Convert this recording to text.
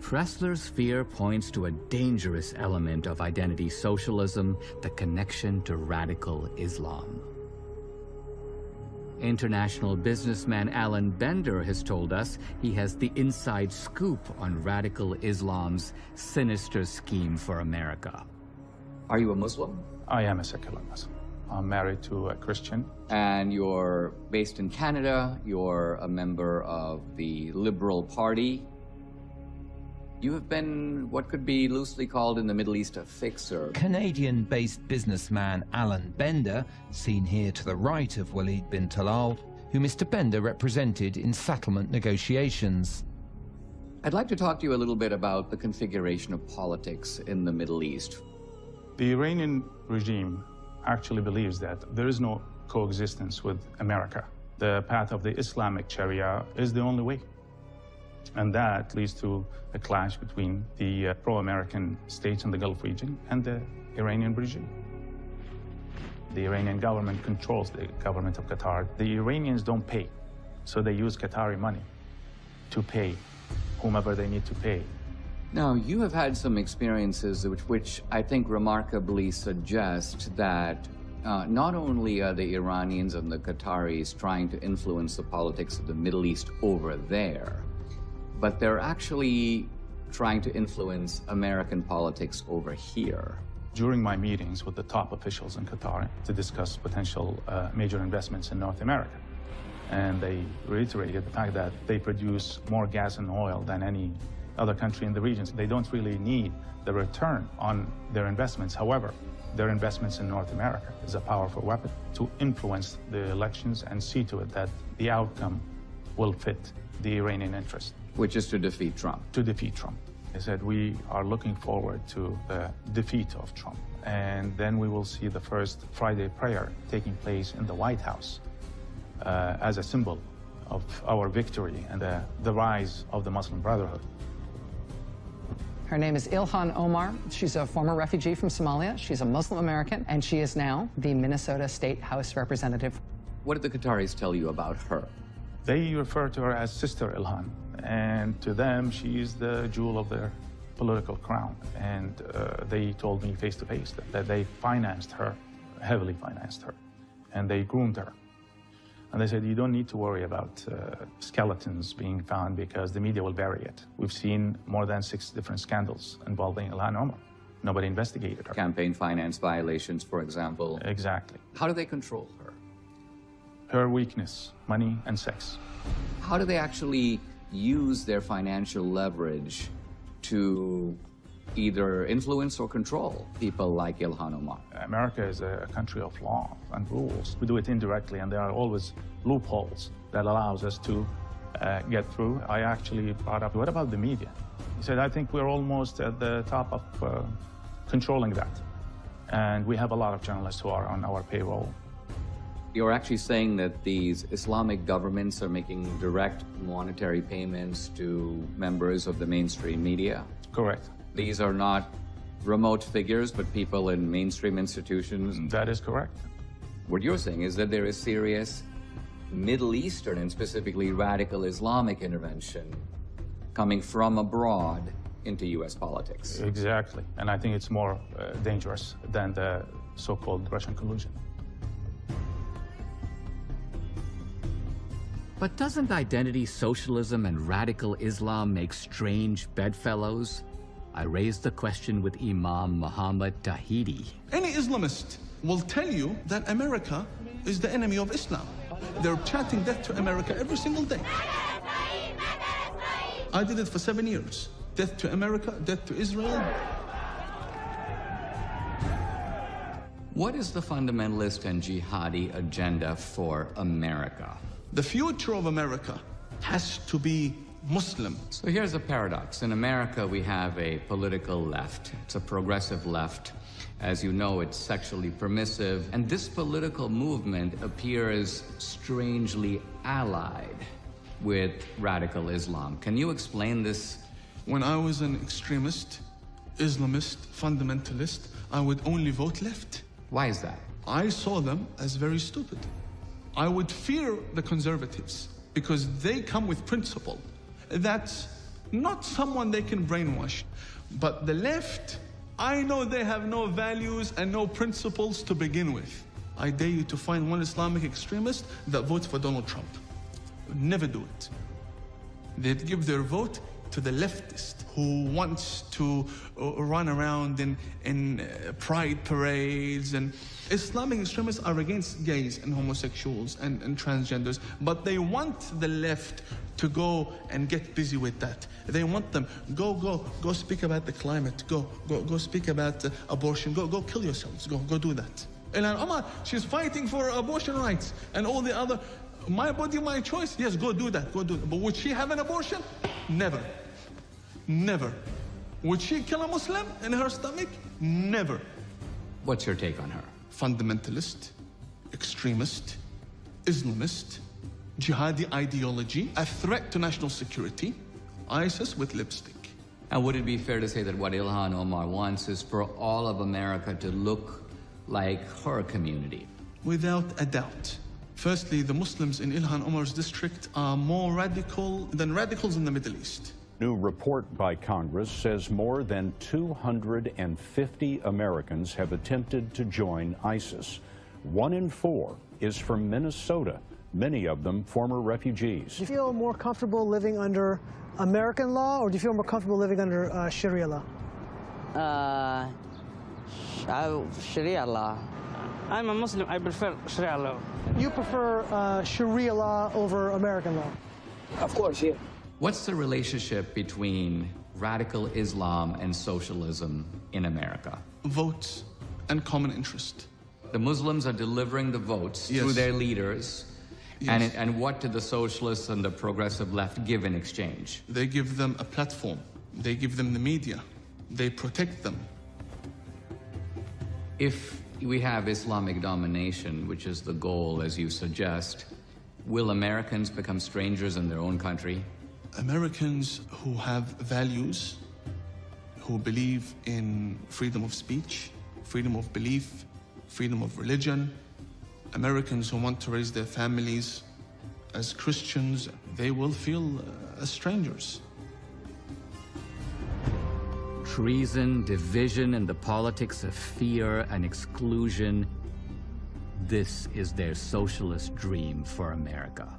Pressler's fear points to a dangerous element of identity socialism, the connection to radical Islam. International businessman Alan Bender has told us he has the inside scoop on radical Islam's sinister scheme for America. Are you a Muslim? I am a secular Muslim. I'm married to a Christian. And you're based in Canada. You're a member of the Liberal Party. You have been what could be loosely called in the Middle East a fixer. Canadian-based businessman Alan Bender, seen here to the right of Walid bin Talal, who Mr. Bender represented in settlement negotiations. I'd like to talk to you a little bit about the configuration of politics in the Middle East. The Iranian regime actually believes that there is no coexistence with America. The path of the Islamic Sharia is the only way. And that leads to a clash between the pro-American states in the Gulf region and the Iranian regime. The Iranian government controls the government of Qatar. The Iranians don't pay, so they use Qatari money to pay whomever they need to pay. Now, you have had some experiences which I think remarkably suggest that not only are the Iranians and the Qataris trying to influence the politics of the Middle East over there, but they're actually trying to influence American politics over here. During my meetings with the top officials in Qatar to discuss potential major investments in North America, and they reiterated the fact that they produce more gas and oil than any other country in the region. They don't really need the return on their investments. However, their investments in North America is a powerful weapon to influence the elections and see to it that the outcome will fit the Iranian interest. Which is to defeat Trump. To defeat Trump. They said, we are looking forward to the defeat of Trump. And then we will see the first Friday prayer taking place in the White House as a symbol of our victory and the rise of the Muslim Brotherhood. Her name is Ilhan Omar. She's a former refugee from Somalia. She's a Muslim American, and she is now the Minnesota State House Representative. What did the Qataris tell you about her? They refer to her as Sister Ilhan, and to them, she is the jewel of their political crown. And they told me face to face that they financed her, heavily financed her, and they groomed her. And they said, you don't need to worry about skeletons being found because the media will bury it. We've seen more than 6 different scandals involving Ilhan Omar. Nobody investigated her. Campaign finance violations, for example. Exactly. How do they control her? Her weakness, money and sex. How do they actually use their financial leverage to either influence or control people like Ilhan Omar? America is a country of law and rules. We do it indirectly, and there are always loopholes that allows us to get through. I actually brought up, what about the media? He said, I think we're almost at the top of controlling that. And we have a lot of journalists who are on our payroll. You're actually saying that these Islamic governments are making direct monetary payments to members of the mainstream media? Correct. These are not remote figures, but people in mainstream institutions? That is correct. What you're saying is that there is serious Middle Eastern and specifically radical Islamic intervention coming from abroad into U.S. politics. Exactly. And I think it's more dangerous than the so-called Russian collusion. But doesn't identity socialism and radical Islam make strange bedfellows? I raised the question with Imam Muhammad Tahidi. Any Islamist will tell you that America is the enemy of Islam. They're chanting death to America every single day. I did it for 7 years. Death to America, death to Israel. What is the fundamentalist and jihadi agenda for America? The future of America has to be Muslim. So here's a paradox. In America, we have a political left. It's a progressive left. As you know, it's sexually permissive. And this political movement appears strangely allied with radical Islam. Can you explain this? When I was an extremist, Islamist, fundamentalist, I would only vote left. Why is that? I saw them as very stupid. I would fear the conservatives because they come with principle. That not someone they can brainwash. But the left, I know they have no values and no principles to begin with. I dare you to find one Islamic extremist that votes for Donald Trump. Never do it. They'd give their vote to the leftist who wants to run around in pride parades. And Islamic extremists are against gays and homosexuals and transgenders, but they want the left to go and get busy with that. They want them, go speak about the climate, go speak about abortion, go kill yourselves, go do that. Ilhan Omar, she's fighting for abortion rights, and all the other, my body, my choice, yes, go do that, go do that. But would she have an abortion? Never. Never. Would she kill a Muslim in her stomach? Never. What's your take on her? Fundamentalist, extremist, Islamist, jihadi ideology, a threat to national security, ISIS with lipstick. And would it be fair to say that what Ilhan Omar wants is for all of America to look like her community? Without a doubt. Firstly, the Muslims in Ilhan Omar's district are more radical than radicals in the Middle East. New report by Congress says more than 250 Americans have attempted to join ISIS. 1 in 4 is from Minnesota, many of them former refugees. Do you feel more comfortable living under American law, or do you feel more comfortable living under Sharia law? Sharia law. I'm a Muslim, I prefer Sharia law. You prefer Sharia law over American law? Of course, yeah. What's the relationship between radical Islam and socialism in America? Votes and common interest. The Muslims are delivering the votes Yes. through their leaders. Yes. And what do the socialists and the progressive left give in exchange? They give them a platform. They give them the media. They protect them. If we have Islamic domination, which is the goal, as you suggest, will Americans become strangers in their own country? Americans who have values, who believe in freedom of speech, freedom of belief, freedom of religion, Americans who want to raise their families as Christians, they will feel as strangers. Treason, division, and the politics of fear and exclusion. This is their socialist dream for America.